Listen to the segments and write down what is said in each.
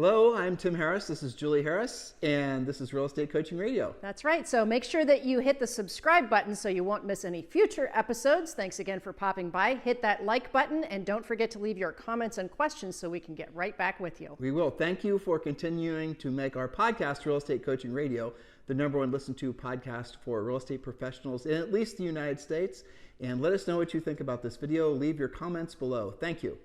Hello, I'm Tim Harris. This is Julie Harris, and this is Real Estate Coaching Radio. That's right. So make sure that you hit the subscribe button so you won't miss any future episodes. Thanks again for popping by. Hit that like button, and don't forget to leave your comments and questions so we can get right back with you. We will. Thank you for continuing to make our podcast, Real Estate Coaching Radio, the #1 listened to podcast for real estate professionals in at least the United States. And let us know what you think about this video. Leave your comments below. Thank you.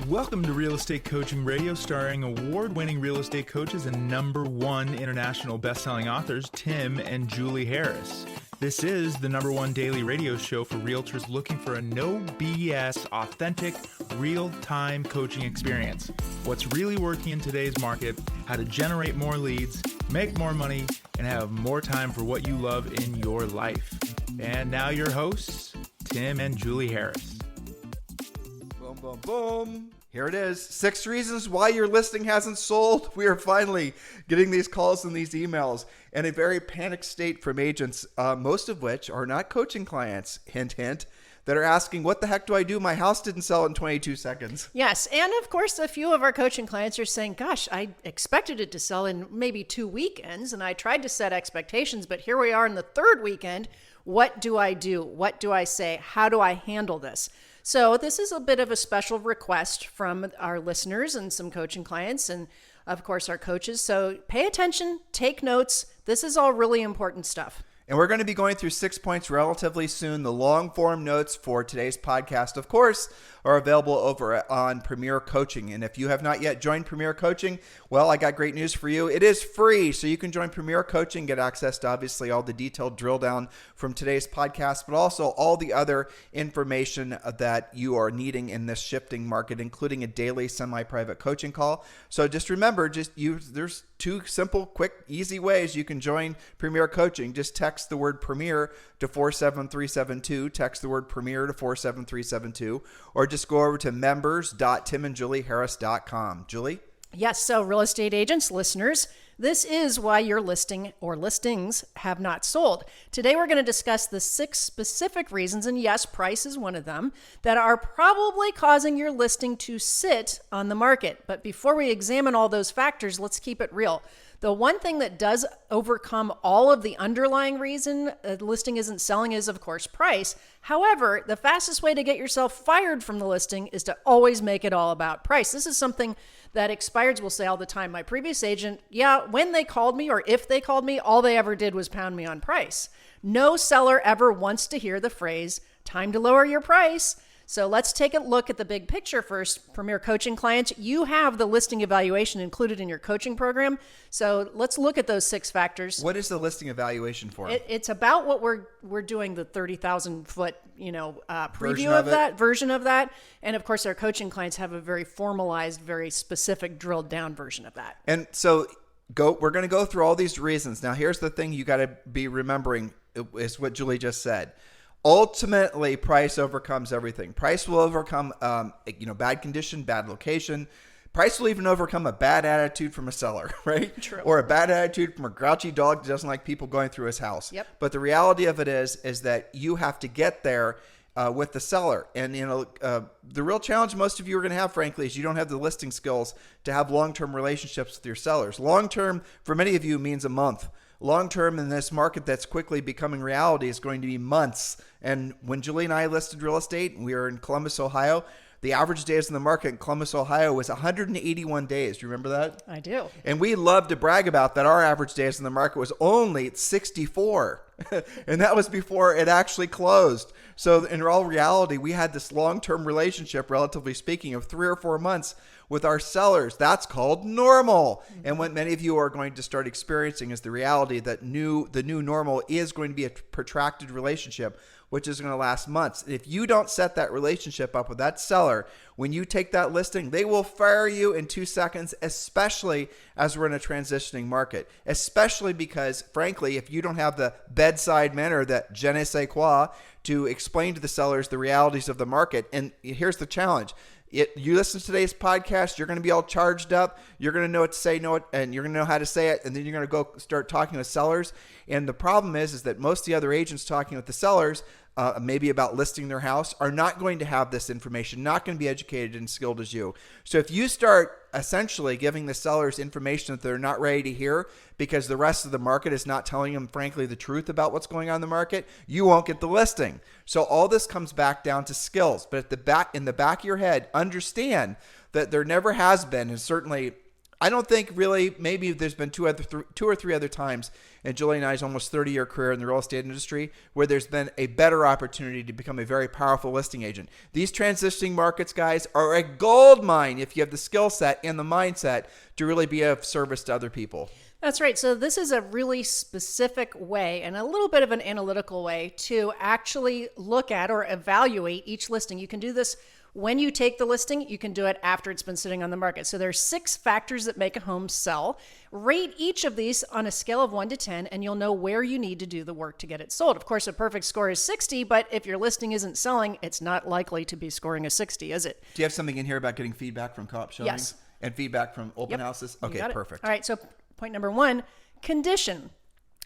Welcome to Real Estate Coaching Radio, starring award-winning real estate coaches and #1 international best-selling authors, Tim and Julie Harris. This is the #1 daily radio show for realtors looking for a no BS, authentic, real-time coaching experience. What's really working in today's market, how to generate more leads, make more money, and have more time for what you love in your life. And now your hosts, Tim and Julie Harris. Boom, boom, boom. Here it is. 6 reasons why your listing hasn't sold. We are finally getting these calls and these emails in a very panicked state from agents, most of which are not coaching clients, hint, hint, that are asking, what the heck do I do? My house didn't sell in 22 seconds. Yes, and of course, a few of our coaching clients are saying, gosh, I expected it to sell in maybe 2 weekends, and I tried to set expectations, but here we are in the 3rd weekend. What do I do? What do I say? How do I handle this? So this is a bit of a special request from our listeners and some coaching clients and, of course, our coaches. So pay attention, take notes. This is all really important stuff. And we're going to be going through 6 points relatively soon. The long form notes for today's podcast, of course, are available over on Premier Coaching. And if you have not yet joined Premier Coaching, well, I got great news for you. It is free. So you can join Premier Coaching, get access to obviously all the detailed drill down from today's podcast, but also all the other information that you are needing in this shifting market, including a daily semi-private coaching call. So just remember, there's 2 simple, quick, easy ways you can join Premier Coaching. Just text the word Premier to 47372. Text the word Premier to 47372, or just go over to members.timandjulieharris.com. Julie? Yes, so real estate agents, listeners, this is why your listing or listings have not sold. Today we're going to discuss the 6 specific reasons, and yes, price is one of them, that are probably causing your listing to sit on the market. But before we examine all those factors, let's keep it real. The one thing that does overcome all of the underlying reason a listing isn't selling is, of course, price. However, the fastest way to get yourself fired from the listing is to always make it all about price. This is something that expireds will say all the time. My previous agent, when they called me or if they called me, all they ever did was pound me on price. No seller ever wants to hear the phrase, time to lower your price. So let's take a look at the big picture first. Premier Coaching clients, you have the listing evaluation included in your coaching program. So let's look at those 6 factors. What is the listing evaluation for? It's about what we're doing, the 30,000 foot preview of that version of that. And of course, our coaching clients have a very formalized, very specific, drilled down version of that. And so we're going to go through all these reasons. Now, here's the thing you got to be remembering is what Julie just said. Ultimately, price overcomes everything. Price will overcome, bad condition, bad location. Price will even overcome a bad attitude from a seller, right? True. Or a bad attitude from a grouchy dog that doesn't like people going through his house. Yep. But the reality of it is that you have to get there with the seller. And, the real challenge most of you are going to have, frankly, is you don't have the listing skills to have long-term relationships with your sellers. Long-term, for many of you, means a month. Long-term in this market that's quickly becoming reality is going to be months. And when Julie and I listed real estate, we were in Columbus, Ohio. The average days in the market in Columbus, Ohio was 181 days. Do you remember that? I do. And we love to brag about that. Our average days in the market was only 64. And that was before it actually closed. So in all reality, we had this long-term relationship, relatively speaking, of 3 or 4 months with our sellers. That's called normal. And what many of you are going to start experiencing is the reality that the new normal is going to be a protracted relationship, which is going to last months. If you don't set that relationship up with that seller, when you take that listing, they will fire you in 2 seconds, especially as we're in a transitioning market, especially because, frankly, if you don't have the bedside manner, that je ne sais quoi, to explain to the sellers the realities of the market. And here's the challenge. You listen to today's podcast, you're going to be all charged up. You're going to know what to say, and you're going to know how to say it. And then you're going to go start talking with sellers. And the problem is that most of the other agents talking with the sellers maybe about listing their house, are not going to have this information, not going to be educated and skilled as you. So if you start essentially giving the sellers information that they're not ready to hear because the rest of the market is not telling them, frankly, the truth about what's going on in the market, you won't get the listing. So all this comes back down to skills. But in the back of your head, understand that there never has been, and certainly I don't think really, maybe there's been two or three other times in Julie and I's almost 30-year career in the real estate industry where there's been a better opportunity to become a very powerful listing agent. These transitioning markets, guys, are a gold mine if you have the skill set and the mindset to really be of service to other people. That's right. So this is a really specific way and a little bit of an analytical way to actually look at or evaluate each listing. You can do this when you take the listing. You can do it after it's been sitting on the market. So there's 6 factors that make a home sell. Rate each of these on a scale of 1 to 10, and you'll know where you need to do the work to get it sold. Of course, a perfect score is 60, but if your listing isn't selling, it's not likely to be scoring a 60, is it? Do you have something in here about getting feedback from co-op showings? Yes. And feedback from open houses? Okay, perfect. All right, so point number 1, condition.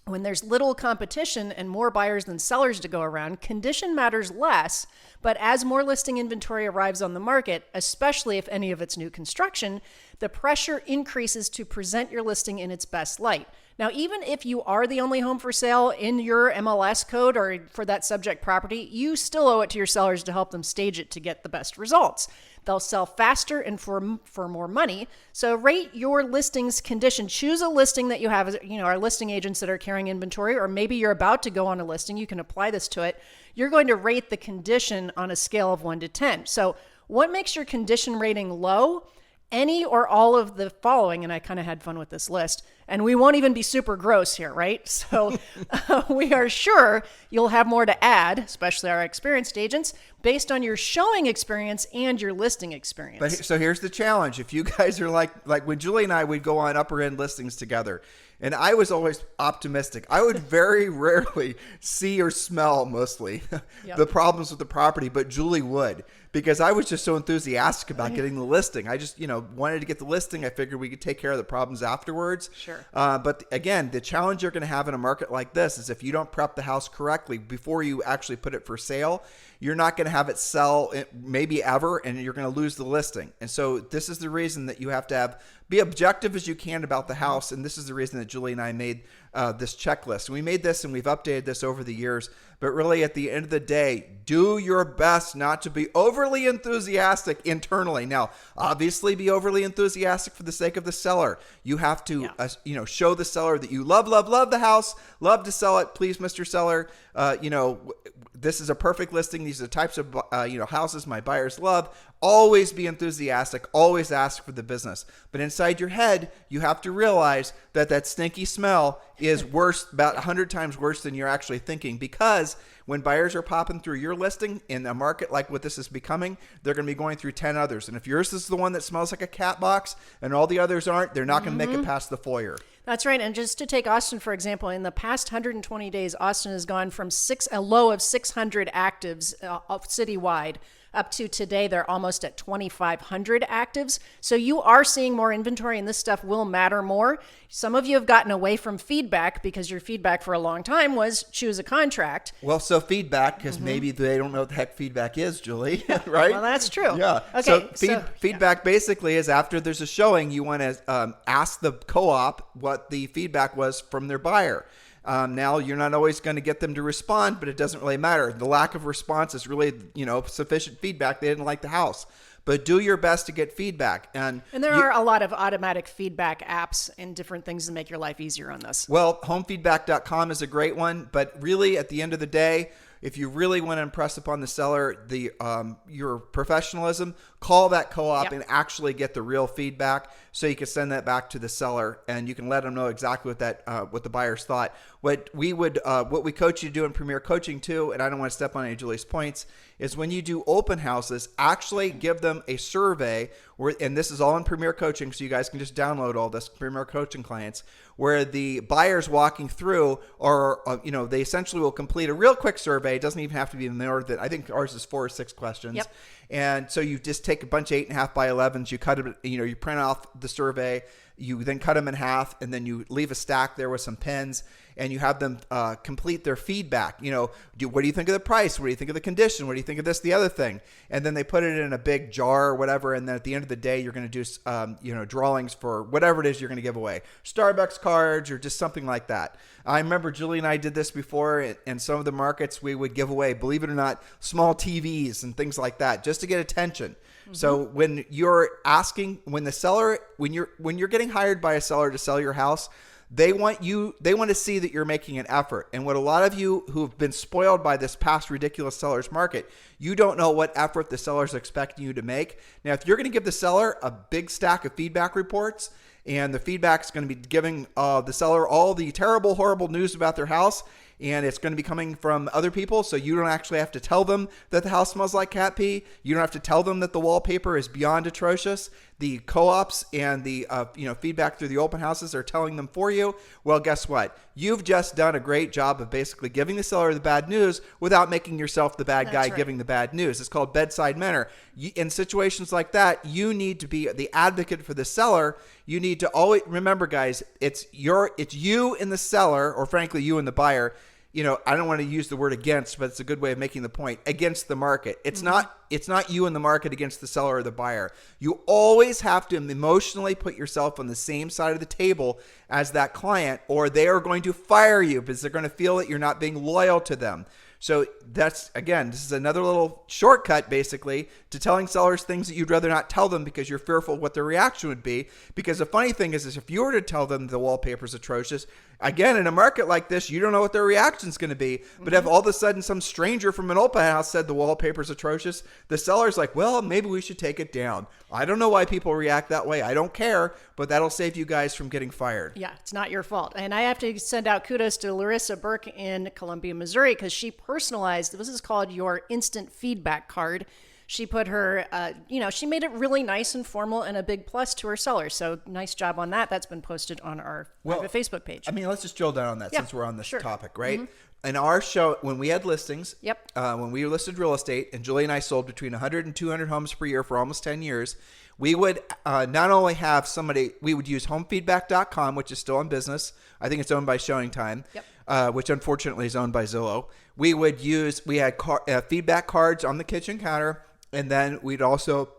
When there's little competition and more buyers than sellers to go around, condition matters less. But as more listing inventory arrives on the market, especially if any of it's new construction, the pressure increases to present your listing in its best light. Now, even if you are the only home for sale in your MLS code or for that subject property, you still owe it to your sellers to help them stage it to get the best results. They'll sell faster and for more money. So rate your listing's condition. Choose a listing that you have, our listing agents that are carrying inventory, or maybe you're about to go on a listing. You can apply this to it. You're going to rate the condition on a scale of 1 to 10. So what makes your condition rating low? Any or all of the following, and I kind of had fun with this list, and we won't even be super gross here, right? So we are sure you'll have more to add, especially our experienced agents, based on your showing experience and your listing experience. But so here's the challenge. If you guys are like when Julie and I would go on upper end listings together, and I was always optimistic, I would very rarely see or smell mostly the problems with the property, but Julie would, because I was just so enthusiastic about getting the listing. I just, wanted to get the listing. I figured we could take care of the problems afterwards. Sure. But again, the challenge you're going to have in a market like this is if you don't prep the house correctly before you actually put it for sale, you're not going to have it sell maybe ever, and you're going to lose the listing. And so this is the reason that you have to be objective as you can about the house. And this is the reason that Julie and I made this checklist. We made this and we've updated this over the years. But really, at the end of the day, do your best not to be overly enthusiastic internally. Now, obviously, be overly enthusiastic for the sake of the seller. You have to, show the seller that you love the house, love to sell it. Please, Mr. Seller, this is a perfect listing. These are the types of houses my buyers love. Always be enthusiastic. Always ask for the business. But inside your head, you have to realize that stinky smell is worse, about 100 times worse than you're actually thinking, because when buyers are popping through your listing in a market like what this is becoming, they're going to be going through 10 others. And if yours is the one that smells like a cat box and all the others aren't, they're not going to make it past the foyer. That's right. And just to take Austin, for example, in the past 120 days, Austin has gone from a low of 600 actives citywide up to today. They're almost at 2,500 actives. So you are seeing more inventory, and this stuff will matter more. Some of you have gotten away from feedback because your feedback for a long time was choose a contract. Well, so feedback, because maybe they don't know what the heck feedback is, Julie, right? Well, that's true. Yeah. Okay. So feedback basically is after there's a showing, you want to ask the co-op what the feedback was from their buyer. Now, you're not always going to get them to respond, but it doesn't really matter. The lack of response is really, sufficient feedback. They didn't like the house. But do your best to get feedback. And there are a lot of automatic feedback apps and different things to make your life easier on this. Well, homefeedback.com is a great one. But really, at the end of the day, if you really want to impress upon the seller your professionalism, call that co-op and actually get the real feedback, so you can send that back to the seller and you can let them know exactly what the buyers thought. What we coach you to do in Premier Coaching too, and I don't want to step on any of Julie's points, is when you do open houses, actually give them a survey and this is all in Premier Coaching, so you guys can just download all this, Premier Coaching clients, where the buyers walking through they essentially will complete a real quick survey. It doesn't even have to be in the order that I think ours is 4 or 6 questions. Yep. And so you just take a bunch of 8.5 by 11s, you cut them, you print off the survey, you then cut them in half, and then you leave a stack there with some pens, and you have them complete their feedback. What do you think of the price? What do you think of the condition? What do you think of this, the other thing? And then they put it in a big jar or whatever, and then at the end of the day, you're going to do drawings for whatever it is you're going to give away. Starbucks cards or just something like that. I remember Julie and I did this before in some of the markets. We would give away, believe it or not, small TVs and things like that just to get attention. Mm-hmm. So when you're getting hired by a seller to sell your house, they want to see that you're making an effort. And what a lot of you who've been spoiled by this past ridiculous seller's market, you don't know what effort the seller's expecting you to make. Now, if you're going to give the seller a big stack of feedback reports, and the feedback's going to be giving the seller all the terrible, horrible news about their house, and it's going to be coming from other people, so you don't actually have to tell them that the house smells like cat pee. You don't have to tell them that the wallpaper is beyond atrocious. The co-ops and the feedback through the open houses are telling them for you. Well, guess what? You've just done a great job of basically giving the seller the bad news without making yourself the bad guy giving the bad news. It's called bedside manner. In situations like that, you need to be the advocate for the seller. You need to always remember, guys, it's you and the seller, or frankly, you and the buyer. I don't want to use the word against, but it's a good way of making the point, against the market. It's not you and the market against the seller or the buyer. You always have to emotionally put yourself on the same side of the table as that client, or they are going to fire you because they're going to feel that you're not being loyal to them. So this is another little shortcut basically to telling sellers things that you'd rather not tell them because you're fearful of what their reaction would be. Because the funny thing is if you were to tell them the wallpaper's atrocious, again, in a market like this, you don't know what their reaction's going to be. But if all of a sudden some stranger from an open house said the wallpaper's atrocious, the seller's like, well, maybe we should take it down. I don't know why people react that way. I don't care, but that'll save you guys from getting fired. Yeah, it's not your fault. And I have to send out kudos to Larissa Burke in Columbia, Missouri, because she personalized, this is called your instant feedback card. She put her, she made it really nice and formal and a big plus to her sellers. So nice job on that. That's been posted on our private Facebook page. I mean, let's just drill down on that since we're on this topic, right? Mm-hmm. In our show, when we had listings, when we listed real estate, and Julie and I sold between 100 and 200 homes per year for almost 10 years, we would not only have somebody, we would use homefeedback.com, which is still in business. I think it's owned by Showing Time, which unfortunately is owned by Zillow. We had feedback cards on the kitchen counter, and then we'd also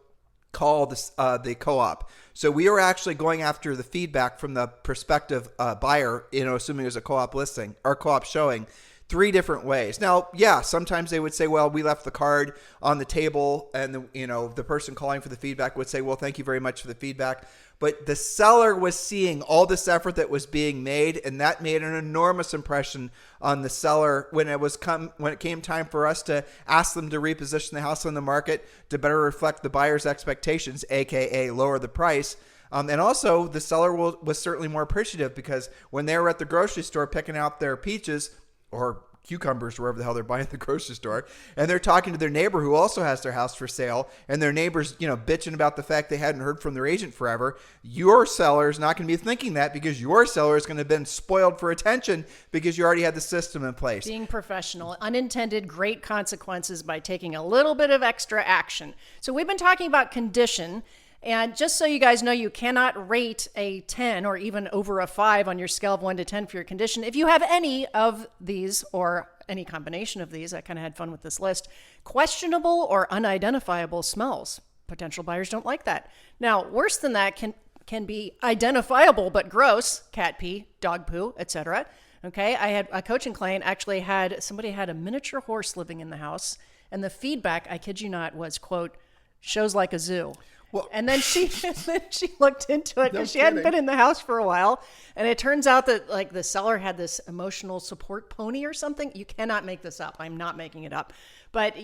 call the co-op. So we were actually going after the feedback from the prospective buyer, assuming it was a co-op listing or co-op showing, 3 different ways. Now, sometimes they would say, well, we left the card on the table, and the person calling for the feedback would say, well, thank you very much for the feedback. But the seller was seeing all this effort that was being made, and that made an enormous impression on the seller when it came time for us to ask them to reposition the house on the market to better reflect the buyer's expectations, aka lower the price. And also, the seller was certainly more appreciative because when they were at the grocery store picking out their peaches or cucumbers, wherever the hell they're buying at the grocery store, and they're talking to their neighbor who also has their house for sale, and their neighbor's bitching about the fact they hadn't heard from their agent forever, your seller's not going to be thinking that because your seller is going to have been spoiled for attention because you already had the system in place. Being professional, unintended great consequences by taking a little bit of extra action. So we've been talking about condition. And just so you guys know, you cannot rate a 10 or even over a 5 on your scale of 1 to 10 for your condition. If you have any of these or any combination of these, I kind of had fun with this list, questionable or unidentifiable smells. Potential buyers don't like that. Now, worse than that can be identifiable but gross, cat pee, dog poo, etc. Okay, I had a coaching client actually somebody had a miniature horse living in the house, and the feedback, I kid you not, was, quote, shows like a zoo. Well, and then she looked into it because she hadn't been in the house for a while. And it turns out that the seller had this emotional support pony or something. You cannot make this up. I'm not making it up. But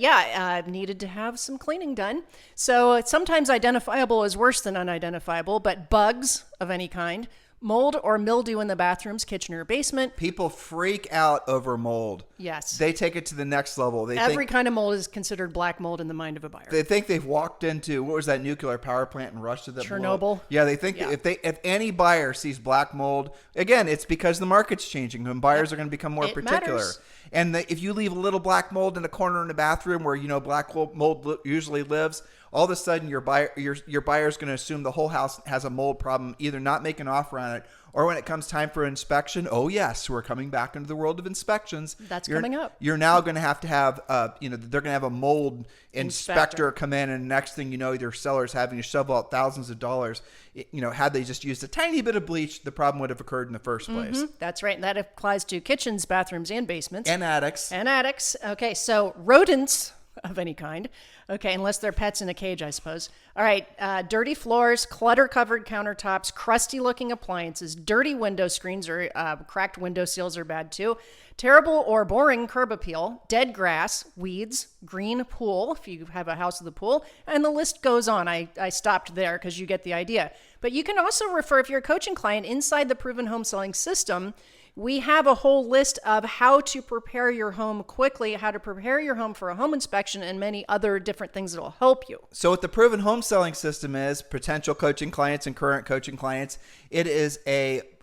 needed to have some cleaning done. So sometimes identifiable is worse than unidentifiable, but bugs of any kind, mold or mildew in the bathrooms, kitchen, or basement. People freak out over mold. Yes. They take it to the next level. Every kind of mold is considered black mold in the mind of a buyer. They think they've walked into, what was that nuclear power plant in Russia that Chernobyl. Yeah, they think that if any buyer sees black mold, again, it's because the market's changing and buyers are going to become more particular. Matters. And if you leave a little black mold in a corner in the bathroom where black mold usually lives, all of a sudden your buyer's going to assume the whole house has a mold problem, either not make an offer on it, or when it comes time for inspection, oh yes, we're coming back into the world of inspections. That's coming up. You're now going to have they're going to have a mold inspector come in, and the next thing you know, your seller's having to shovel out thousands of dollars. Had they just used a tiny bit of bleach, the problem would have occurred in the first place. That's right. And that applies to kitchens, bathrooms, and basements. And attics. Okay, so rodents of any kind. Okay, unless they're pets in a cage, I suppose. All right, dirty floors, clutter-covered countertops, crusty-looking appliances, dirty window screens or cracked window seals are bad too. Terrible or boring curb appeal, dead grass, weeds, green pool, if you have a house with a pool, and the list goes on. I stopped there because you get the idea. But you can also refer, if you're a coaching client, inside the Proven Home Selling System, we have a whole list of how to prepare your home quickly, how to prepare your home for a home inspection, and many other different things that will help you. So what the Proven Home Selling System is, potential coaching clients and current coaching clients, it is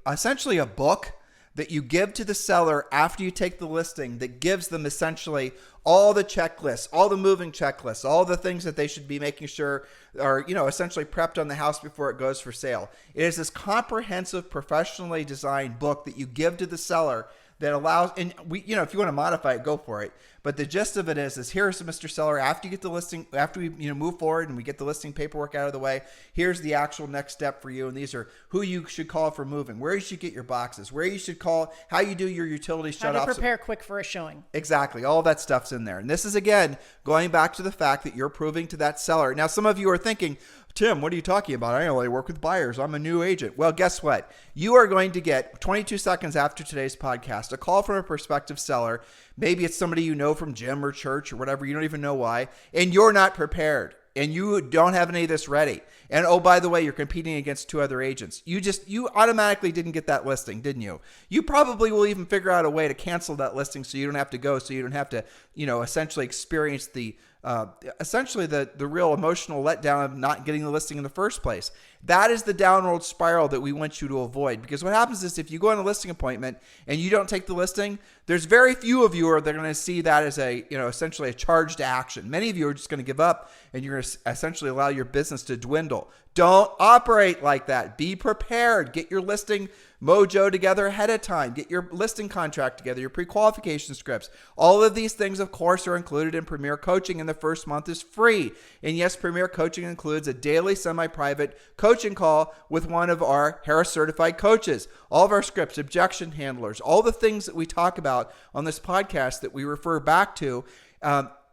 essentially a book that you give to the seller after you take the listing that gives them essentially all the checklists, all the moving checklists, all the things that they should be making sure are, essentially prepped on the house before it goes for sale. It is this comprehensive, professionally designed book that you give to the seller that allows, and if you want to modify it, go for it. But the gist of it is here's Mr. Seller, after you get the listing, after we move forward and we get the listing paperwork out of the way, here's the actual next step for you. And these are who you should call for moving, where you should get your boxes, where you should call, how you do your utility shutoffs. How to prepare quick for a showing. Exactly. All that stuff's in there. And this is, again, going back to the fact that you're proving to that seller. Now, some of you are thinking, Tim, what are you talking about? I only work with buyers. I'm a new agent. Well, guess what? You are going to get 22 seconds after today's podcast, a call from a prospective seller. Maybe it's somebody you know from gym or church or whatever. You don't even know why. And you're not prepared. And you don't have any of this ready. And oh, by the way, you're competing against two other agents. You automatically didn't get that listing, didn't you? You probably will even figure out a way to cancel that listing so you don't have to go, so you don't have to, essentially experience the real emotional letdown of not getting the listing in the first place. That is the downward spiral that we want you to avoid, because what happens is if you go on a listing appointment and you don't take the listing, there's very few of you are going to see that as essentially a charge to action. Many of you are just going to give up and you're going to essentially allow your business to dwindle. Don't operate like that. Be prepared. Get your listing mojo together ahead of time. Get your listing contract together, your pre-qualification scripts. All of these things, of course, are included in Premier Coaching, and the first month is free. And yes, Premier Coaching includes a daily semi-private coaching call with one of our Harris certified coaches. All of our scripts, objection handlers, all the things that we talk about on this podcast that we refer back to,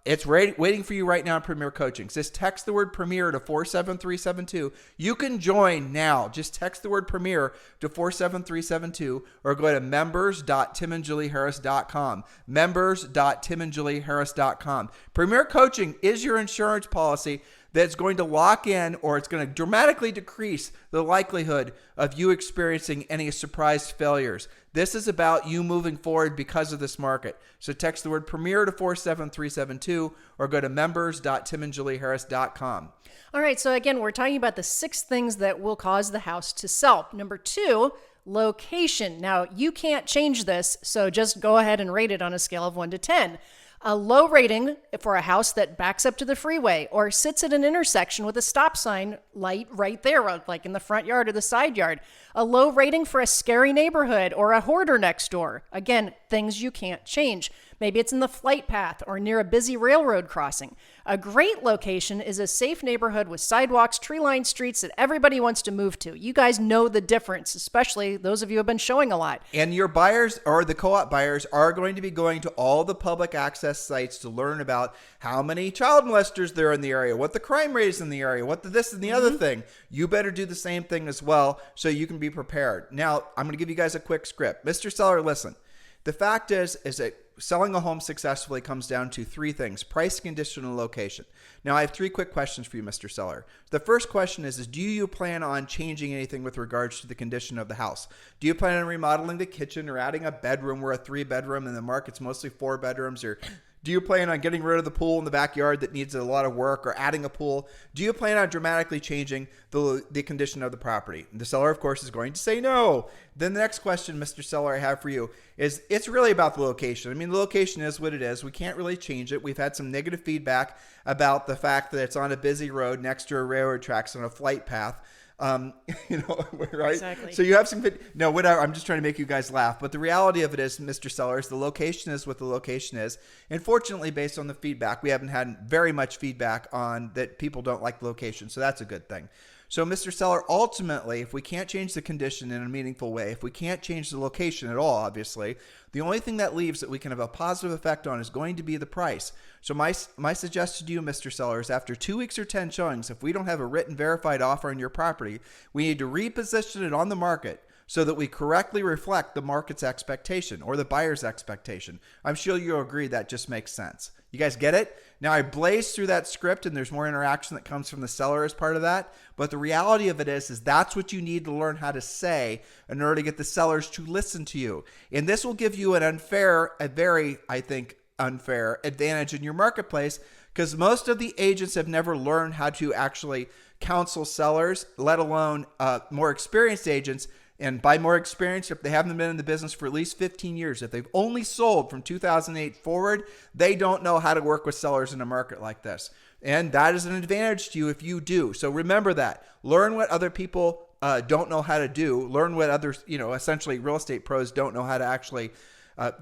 it's waiting for you right now in Premier Coaching. Just text the word Premier to 47372. You can join now. Just text the word Premier to 47372 or go to members.timandjulieharris.com. Members.timandjulieharris.com. Premier Coaching is your insurance policy that's going to lock in, or it's going to dramatically decrease the likelihood of you experiencing any surprise failures. This is about you moving forward because of this market. So text the word Premier to 47372 or go to members.timandjulieharris.com. All right, so again, we're talking about the 6 things that will cause the house to sell. Number 2, location. Now, you can't change this, so just go ahead and rate it on a scale of 1 to 10. A low rating for a house that backs up to the freeway or sits at an intersection with a stop sign light right there, like in the front yard or the side yard. A low rating for a scary neighborhood or a hoarder next door. Again, things you can't change. Maybe it's in the flight path or near a busy railroad crossing. A great location is a safe neighborhood with sidewalks, tree-lined streets that everybody wants to move to. You guys know the difference, especially those of you who have been showing a lot. And your buyers or the co-op buyers are going to be going to all the public access sites to learn about how many child molesters there are in the area, what the crime rate is in the area, what the this and the other thing. You better do the same thing as well so you can be prepared. Now, I'm going to give you guys a quick script. Mr. Seller, listen. The fact is that selling a home successfully comes down to three things: price, condition, and location. Now, I have three quick questions for you, Mr. Seller. The first question is do you plan on changing anything with regards to the condition of the house? Do you plan on remodeling the kitchen or adding a bedroom? We're a 3-bedroom and the market's mostly 4 bedrooms. Or do you plan on getting rid of the pool in the backyard that needs a lot of work, or adding a pool? Do you plan on dramatically changing the condition of the property? The seller, of course, is going to say no. Then the next question, Mr. Seller, I have for you is it's really about the location. I mean, the location is what it is. We can't really change it. We've had some negative feedback about the fact that it's on a busy road next to a railroad tracks on a flight path. Right? Exactly. So you have some no, whatever. I'm just trying to make you guys laugh. But the reality of it is, Mr. Sellers, the location is what the location is. And fortunately, based on the feedback, we haven't had very much feedback on that people don't like the location. So that's a good thing. So, Mr. Seller, ultimately, if we can't change the condition in a meaningful way, if we can't change the location at all, obviously, the only thing that leaves that we can have a positive effect on is going to be the price. So my suggestion to you, Mr. Seller, is after 2 weeks or 10 showings, if we don't have a written verified offer on your property, we need to reposition it on the market so that we correctly reflect the market's expectation or the buyer's expectation. I'm sure you'll agree that just makes sense. You guys get it? Now, I blazed through that script, and there's more interaction that comes from the seller as part of that. But the reality of it is that's what you need to learn how to say in order to get the sellers to listen to you. And this will give you a very, I think, unfair advantage in your marketplace, because most of the agents have never learned how to actually counsel sellers, let alone more experienced agents. And by more experience, if they haven't been in the business for at least 15 years, if they've only sold from 2008 forward, they don't know how to work with sellers in a market like this. And that is an advantage to you if you do. So remember that. Learn what other people don't know how to do. Learn what others, essentially real estate pros don't know how to actually,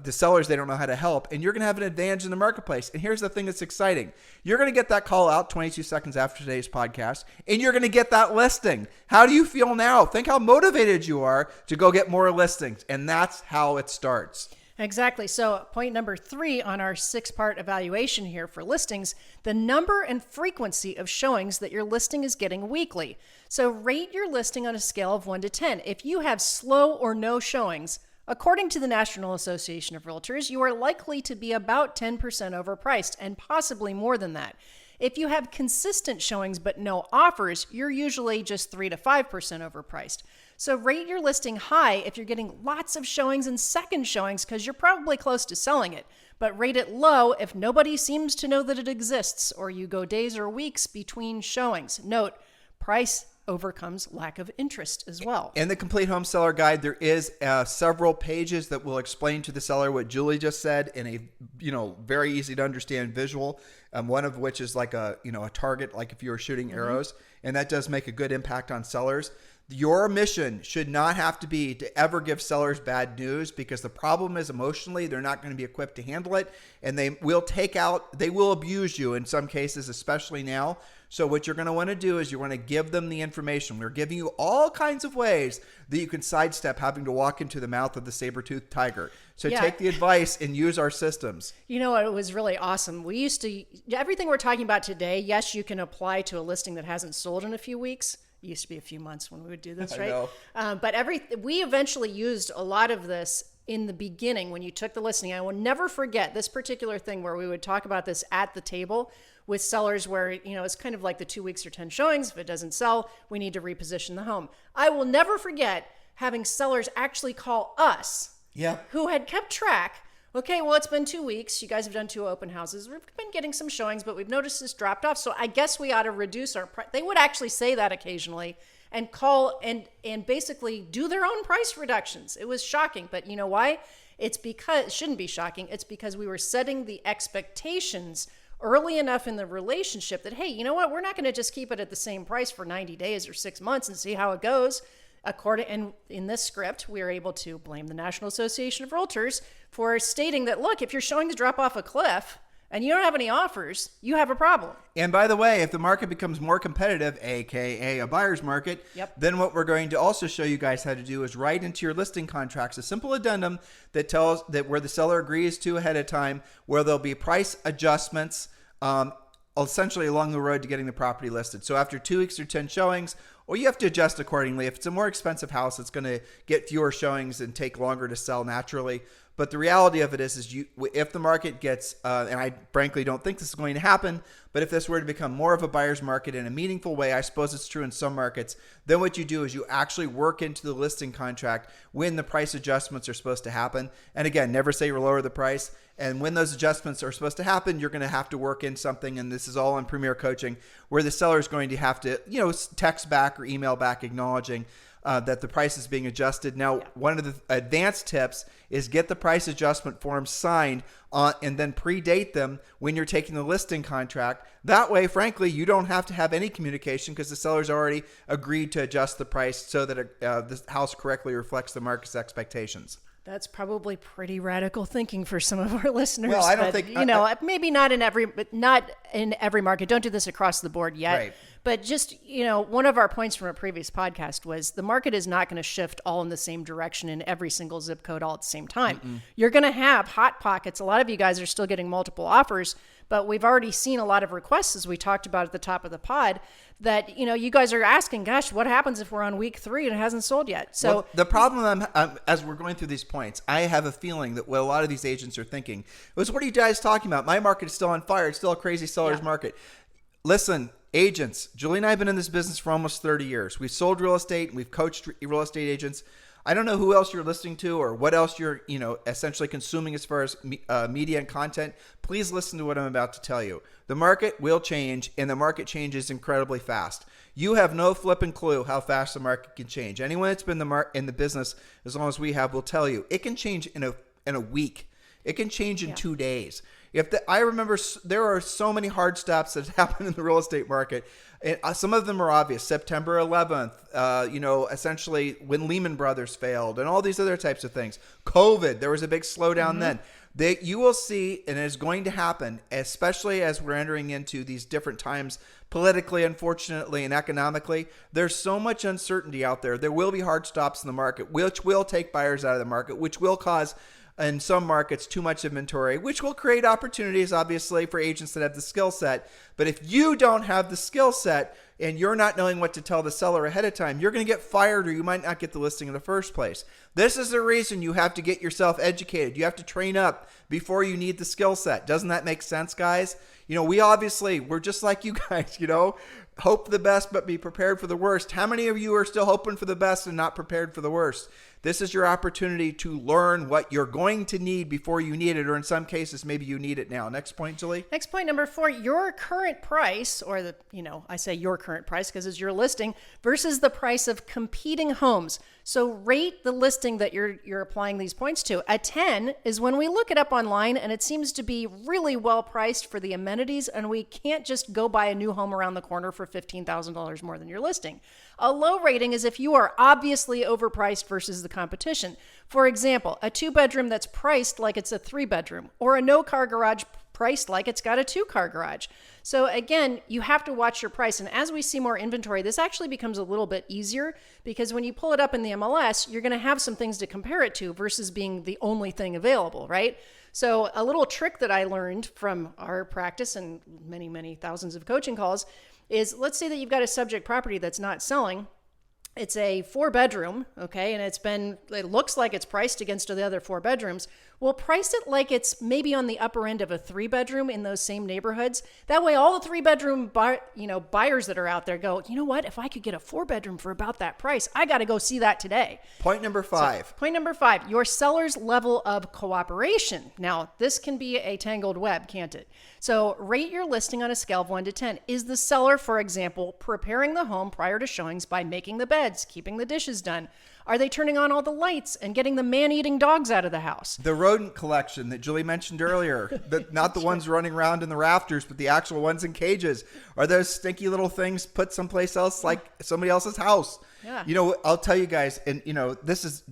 the sellers, they don't know how to help. And you're going to have an advantage in the marketplace. And here's the thing that's exciting. You're going to get that call out 22 seconds after today's podcast, and you're going to get that listing. How do you feel now? Think how motivated you are to go get more listings. And that's how it starts. Exactly. So point number 3 on our 6-part evaluation here for listings, the number and frequency of showings that your listing is getting weekly. So rate your listing on a scale of 1 to 10. If you have slow or no showings, according to the National Association of Realtors, you are likely to be about 10% overpriced and possibly more than that. If you have consistent showings but no offers, you're usually just 3 to 5% overpriced. So rate your listing high if you're getting lots of showings and second showings because you're probably close to selling it. But rate it low if nobody seems to know that it exists or you go days or weeks between showings. Note, price overcomes lack of interest as well. In the Complete Home Seller Guide, there is several pages that will explain to the seller what Julie just said in a very easy to understand visual. One of which is like a target, like if you were shooting arrows, and that does make a good impact on sellers. Your mission should not have to be to ever give sellers bad news, because the problem is emotionally they're not going to be equipped to handle it, and they will abuse you in some cases, especially now. So what you're going to want to do is you want to give them the information. We're giving you all kinds of ways that you can sidestep having to walk into the mouth of the saber-toothed tiger. So take the advice and use our systems. You know what? It was really awesome. We used to, everything we're talking about today, yes, you can apply to a listing that hasn't sold in a few weeks. It used to be a few months when we would do this, right? I know. But we eventually used a lot of this in the beginning when you took the listing. I will never forget this particular thing where we would talk about this at the table with sellers where, it's kind of like the 2 weeks or 10 showings. If it doesn't sell, we need to reposition the home. I will never forget having sellers actually call us who had kept track. Okay, well, it's been 2 weeks. You guys have done 2 open houses. We've been getting some showings, but we've noticed this dropped off. So I guess we ought to reduce our price. They would actually say that occasionally and call and basically do their own price reductions. It was shocking, but you know why? It shouldn't be shocking. It's because we were setting the expectations early enough in the relationship that, hey, you know what? We're not going to just keep it at the same price for 90 days or 6 months and see how it goes. And in this script, we are able to blame the National Association of Realtors for stating that, look, if your showings drop off a cliff and you don't have any offers, you have a problem. And by the way, if the market becomes more competitive, aka a buyer's market, then what we're going to also show you guys how to do is write into your listing contracts a simple addendum that tells that where the seller agrees to ahead of time, where there'll be price adjustments essentially along the road to getting the property listed. So after 2 weeks or 10 showings, or you have to adjust accordingly. If it's a more expensive house, it's going to get fewer showings and take longer to sell naturally. But the reality of it is if the market gets, and I frankly don't think this is going to happen, but if this were to become more of a buyer's market in a meaningful way, I suppose it's true in some markets, then what you do is you actually work into the listing contract when the price adjustments are supposed to happen. And again, never say you lower the price. And when those adjustments are supposed to happen, you're going to have to work in something, and this is all in Premier Coaching, where the seller is going to have to, text back or email back acknowledging that the price is being adjusted. Now, one of the advanced tips is get the price adjustment forms signed and then predate them when you're taking the listing contract. That way, frankly, you don't have to have any communication because the seller's already agreed to adjust the price so that the house correctly reflects the market's expectations. That's probably pretty radical thinking for some of our listeners. Well, I don't think maybe not in every market. Don't do this across the board yet. Right. But just, one of our points from a previous podcast was the market is not going to shift all in the same direction in every single zip code all at the same time. You're going to have hot pockets. A lot of you guys are still getting multiple offers, but we've already seen a lot of requests, as we talked about at the top of the pod, that, you guys are asking, gosh, what happens if we're on week 3 and it hasn't sold yet? So the problem, as we're going through these points, I have a feeling that what a lot of these agents are thinking was, what are you guys talking about? My market is still on fire. It's still a crazy seller's market. Listen, agents, Julie and I have been in this business for almost 30 years. We've sold real estate and we've coached real estate agents. I don't know who else you're listening to or what else you're, essentially consuming as far as media and content. Please listen to what I'm about to tell you. The market will change, and the market changes incredibly fast. You have no flipping clue how fast the market can change. Anyone that's been in the business as long as we have will tell you it can change in a week. It can change in 2 days. I remember there are so many hard stops that happen in the real estate market. And some of them are obvious. September 11th, essentially when Lehman Brothers failed and all these other types of things. COVID, there was a big slowdown then. You will see, and it is going to happen, especially as we're entering into these different times politically, unfortunately, and economically. There's so much uncertainty out there. There will be hard stops in the market, which will take buyers out of the market, which will cause, in some markets, too much inventory, which will create opportunities, obviously, for agents that have the skill set. But if you don't have the skill set and you're not knowing what to tell the seller ahead of time, you're going to get fired, or you might not get the listing in the first place. This is the reason you have to get yourself educated. You have to train up before you need the skill set. Doesn't that make sense, guys? We're just like you guys, hope for the best, but be prepared for the worst. How many of you are still hoping for the best and not prepared for the worst? This is your opportunity to learn what you're going to need before you need it, or in some cases, maybe you need it now. Next point, Julie. Next point, number 4, your current price, or I say your current price because it's your listing, versus the price of competing homes. So rate the listing that you're applying these points to. A 10 is when we look it up online and it seems to be really well priced for the amenities, and we can't just go buy a new home around the corner for $15,000 more than your listing. A low rating is if you are obviously overpriced versus the competition. For example, a 2-bedroom that's priced like it's a 3-bedroom, or a no-car garage priced like it's got a 2-car garage. So again, you have to watch your price. And as we see more inventory, this actually becomes a little bit easier, because when you pull it up in the MLS, you're going to have some things to compare it to versus being the only thing available, right? So a little trick that I learned from our practice and many, many thousands of coaching calls is, let's say that you've got a subject property that's not selling. It's a 4-bedroom, okay, and it looks like it's priced against the other 4 bedrooms. Well, price it like it's maybe on the upper end of a 3-bedroom in those same neighborhoods. That way, all the 3-bedroom buyers that are out there go, you know what? If I could get a 4-bedroom for about that price, I got to go see that today. Point number 5. So, point number 5, your seller's level of cooperation. Now, this can be a tangled web, can't it? So rate your listing on a scale of 1 to 10. Is the seller, for example, preparing the home prior to showings by making the beds, keeping the dishes done? Are they turning on all the lights and getting the man-eating dogs out of the house? The rodent collection that Julie mentioned earlier, not the ones running around in the rafters, but the actual ones in cages. Are those stinky little things put someplace else, like somebody else's house? Yeah. I'll tell you guys, and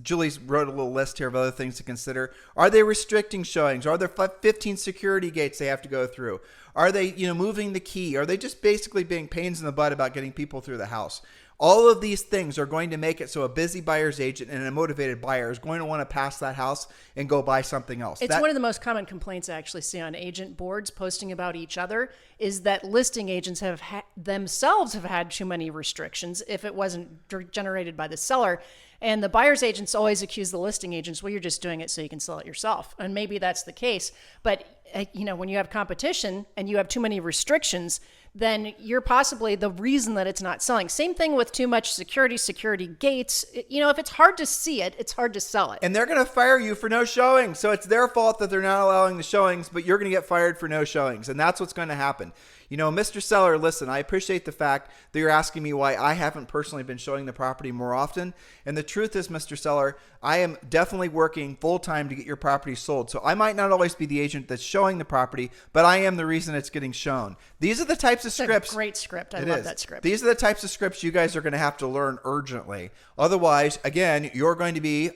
Julie's wrote a little list here of other things to consider. Are they restricting showings? Are there 15 security gates they have to go through? Are they, moving the key? Are they just basically being pains in the butt about getting people through the house? All of these things are going to make it so a busy buyer's agent and a motivated buyer is going to want to pass that house and go buy something else. It's one of the most common complaints I actually see on agent boards posting about each other is that listing agents have themselves have had too many restrictions if it wasn't generated by the seller. And the buyer's agents always accuse the listing agents, well, you're just doing it so you can sell it yourself. And maybe that's the case. But when you have competition and you have too many restrictions, then you're possibly the reason that it's not selling. Same thing with too much security gates. If it's hard to see it, it's hard to sell it. And they're going to fire you for no showing. So it's their fault that they're not allowing the showings, but you're going to get fired for no showings. And that's what's going to happen. Mr. Seller, listen, I appreciate the fact that you're asking me why I haven't personally been showing the property more often. And the truth is, Mr. Seller, I am definitely working full time to get your property sold. So I might not always be the agent that's showing the property, but I am the reason it's getting shown. These are the types of scripts. A great script. I love that script. These are the types of scripts you guys are going to have to learn urgently. Otherwise, again, you're going to be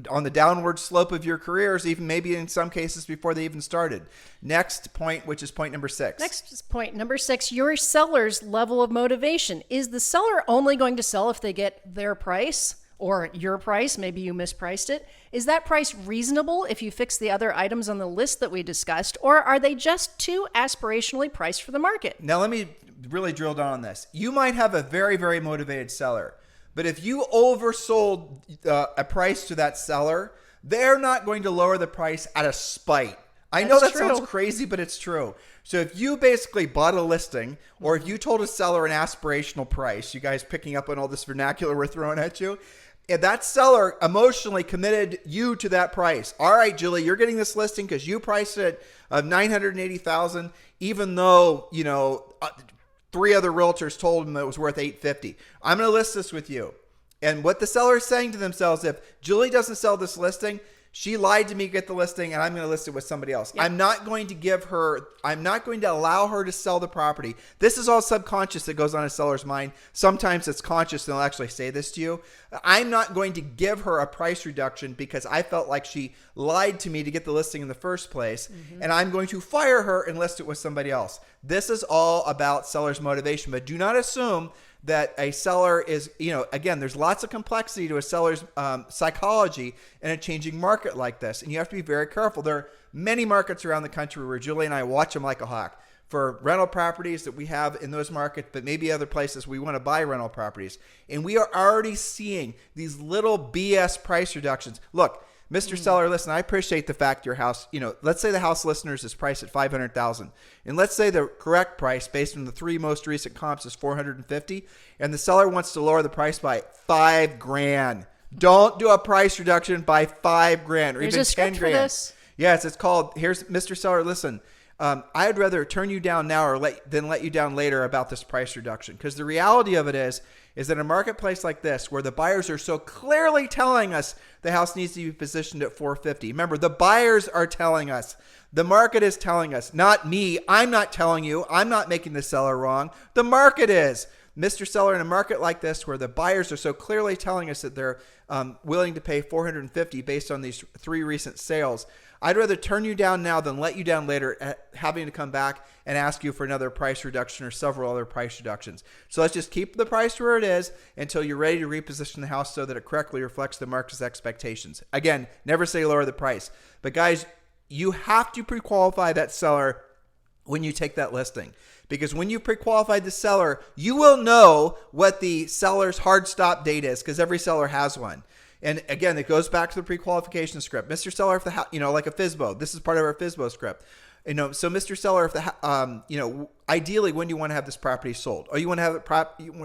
on the downward slope of your careers, even maybe in some cases before they even started. Next point, which is point number 6. Next is point number 6, your seller's level of motivation. Is the seller only going to sell if they get their price or your price? Maybe you mispriced it. Is that price reasonable if you fix the other items on the list that we discussed, or are they just too aspirationally priced for the market? Now, let me really drill down on this. You might have a very, very motivated seller. But if you oversold a price to that seller, they're not going to lower the price out of spite. I know that sounds crazy, but it's true. So if you basically bought a listing, or if you told a seller an aspirational price, you guys picking up on all this vernacular we're throwing at you, and that seller emotionally committed you to that price. All right, Julie, you're getting this listing because you priced it at $980,000, even though, 3 other realtors told him it was worth $850. I'm going to list this with you. And what the seller is saying to themselves, if Julie doesn't sell this listing, she lied to me to get the listing, and I'm going to list it with somebody else. Yep. I'm not going to allow her to sell the property. This is all subconscious that goes on a seller's mind. Sometimes it's conscious, and they'll actually say this to you. I'm not going to give her a price reduction because I felt like she lied to me to get the listing in the first place, and I'm going to fire her and list it with somebody else. This is all about seller's motivation, but do not assume that a seller is, again, there's lots of complexity to a seller's psychology in a changing market like this. And you have to be very careful. There are many markets around the country where Julie and I watch them like a hawk. For rental properties that we have in those markets, but maybe other places we want to buy rental properties. And we are already seeing these little BS price reductions. Look, Mr. Seller, listen, I appreciate the fact your house, let's say the house listeners is priced at $500,000. And let's say the correct price based on the 3 most recent comps is $450,000, and the seller wants to lower the price by $5,000. Don't do a price reduction by $5,000 or There's even a script $10,000. for this. Yes, it's called, here's Mr. Seller, listen, I'd rather turn you down now than let you down later about this price reduction. Because the reality of it is that in a marketplace like this, where the buyers are so clearly telling us the house needs to be positioned at $450,000. Remember, the buyers are telling us. The market is telling us, not me. I'm not telling you. I'm not making the seller wrong. The market is. Mr. Seller, in a market like this where the buyers are so clearly telling us that they're willing to pay $450,000 based on these 3 recent sales, I'd rather turn you down now than let you down later, having to come back and ask you for another price reduction or several other price reductions. So let's just keep the price where it is until you're ready to reposition the house so that it correctly reflects the market's expectations. Again, never say lower the price. But guys, you have to pre-qualify that seller when you take that listing. Because when you pre-qualify the seller, you will know what the seller's hard stop date is, because every seller has one. And again, it goes back to the pre-qualification script. Mr. Seller, if like a FSBO, this is part of our FSBO script. So Mr. Seller, if ideally, when do you want to have this property sold? Or you want to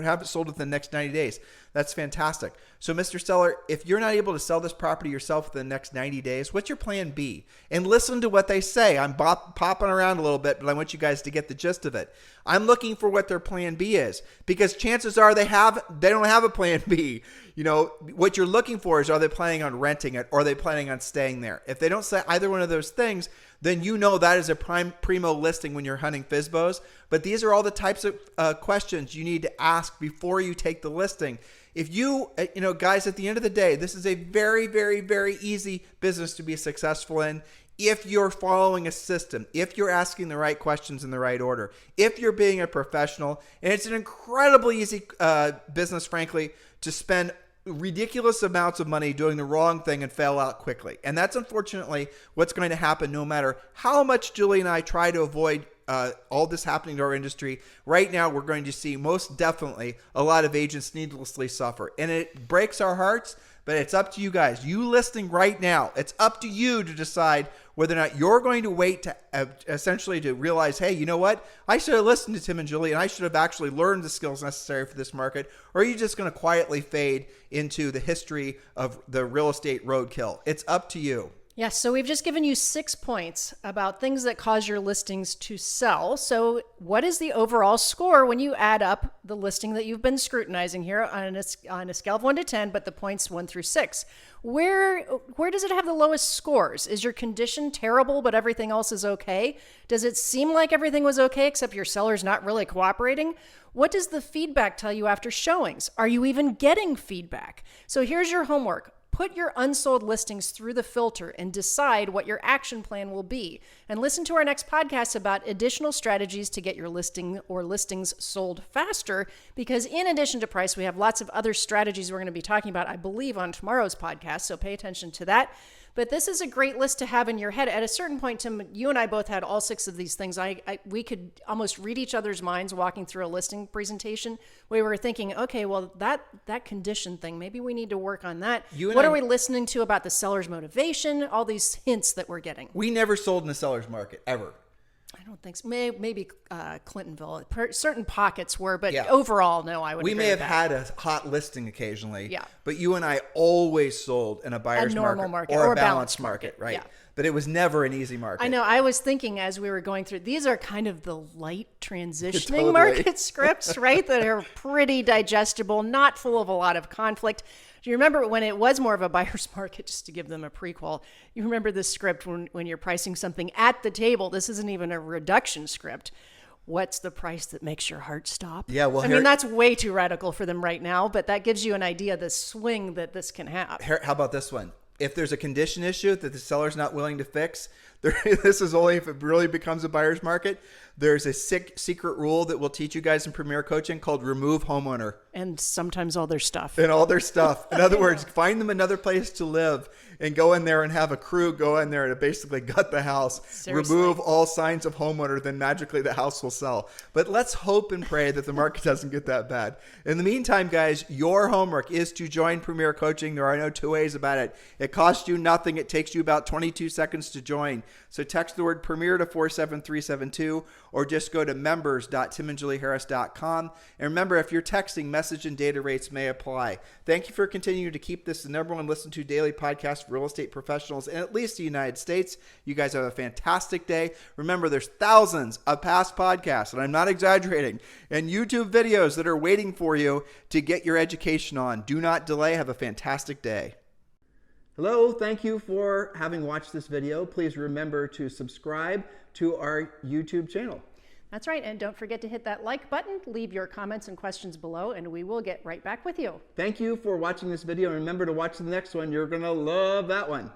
have it sold within the next 90 days. That's fantastic. So Mr. Seller, if you're not able to sell this property yourself within the next 90 days, what's your plan B? And listen to what they say. I'm popping around a little bit, but I want you guys to get the gist of it. I'm looking for what their plan B is, because chances are they don't have a plan B. What you're looking for is, are they planning on renting it, or are they planning on staying there? If they don't say either one of those things, then that is a primo listing when you're hunting FSBOs. But these are all the types of questions you need to ask before you take the listing. If guys, at the end of the day, this is a very, very, very easy business to be successful in. if you're following a system, if you're asking the right questions in the right order, if you're being a professional. And it's an incredibly easy business, frankly, to spend ridiculous amounts of money doing the wrong thing and fail out quickly. And that's unfortunately what's going to happen no matter how much Julie and I try to avoid all this happening to our industry. Right now, we're going to see most definitely a lot of agents needlessly suffer. And it breaks our hearts, but it's up to you guys. You listening right now, it's up to you to decide whether or not you're going to wait to essentially to realize, hey, you know what? I should have listened to Tim and Julie, and I should have actually learned the skills necessary for this market. Or are you just going to quietly fade into the history of the real estate roadkill? It's up to you. Yes, so we've just given you 6 points about things that cause your listings to sell. So what is the overall score when you add up the listing that you've been scrutinizing here on a scale of 1 to 10, but the points 1 through 6? Where does it have the lowest scores? Is your condition terrible, but everything else is okay? Does it seem like everything was okay, except your seller's not really cooperating? What does the feedback tell you after showings? Are you even getting feedback? So here's your homework. Put your unsold listings through the filter and decide what your action plan will be. And listen to our next podcast about additional strategies to get your listing or listings sold faster, because in addition to price, we have lots of other strategies we're going to be talking about, I believe, on tomorrow's podcast. So pay attention to that. But this is a great list to have in your head. At a certain point, Tim, you and I both had all 6 of these things. We could almost read each other's minds walking through a listing presentation. We were thinking, okay, well, that condition thing, maybe we need to work on that. What are we listening to about the seller's motivation? All these hints that we're getting. We never sold in the seller's market, ever. I don't think so. Maybe Clintonville. Certain pockets were, but overall, no, I would. We may have had a hot listing occasionally, yeah. But you and I always sold in a buyer's market or a balanced market, right? Yeah. But it was never an easy market. I know. I was thinking as we were going through, these are kind of the light transitioning Totally. market scripts, right? That are pretty digestible, not full of a lot of conflict. Do you remember when it was more of a buyer's market, just to give them a prequel? You remember this script when you're pricing something at the table. This isn't even a reduction script. What's the price that makes your heart stop? Yeah, well, I mean, that's way too radical for them right now, but that gives you an idea of the swing that this can have. How about this one? If there's a condition issue that the seller's not willing to fix, this is only if it really becomes a buyer's market. There's a secret rule that we'll teach you guys in Premier Coaching called remove homeowner. And sometimes all their stuff. And all their stuff. In other words, find them another place to live and go in there and have a crew go in there to basically gut the house. Seriously. Remove all signs of homeowner, then magically the house will sell. But let's hope and pray that the market doesn't get that bad. In the meantime, guys, your homework is to join Premier Coaching. There are no two ways about it. It costs you nothing. It takes you about 22 seconds to join. So text the word Premier to 47372 or just go to members.timandjulieharris.com. And remember, if you're texting, message and data rates may apply. Thank you for continuing to keep this the #1 listened to daily podcast for real estate professionals in at least the United States. You guys have a fantastic day. Remember, there's thousands of past podcasts, and I'm not exaggerating, and YouTube videos that are waiting for you to get your education on. Do not delay. Have a fantastic day. Hello, thank you for having watched this video. Please remember to subscribe to our YouTube channel. That's right, and don't forget to hit that like button, leave your comments and questions below, and we will get right back with you. Thank you for watching this video, and remember to watch the next one. You're going to love that one.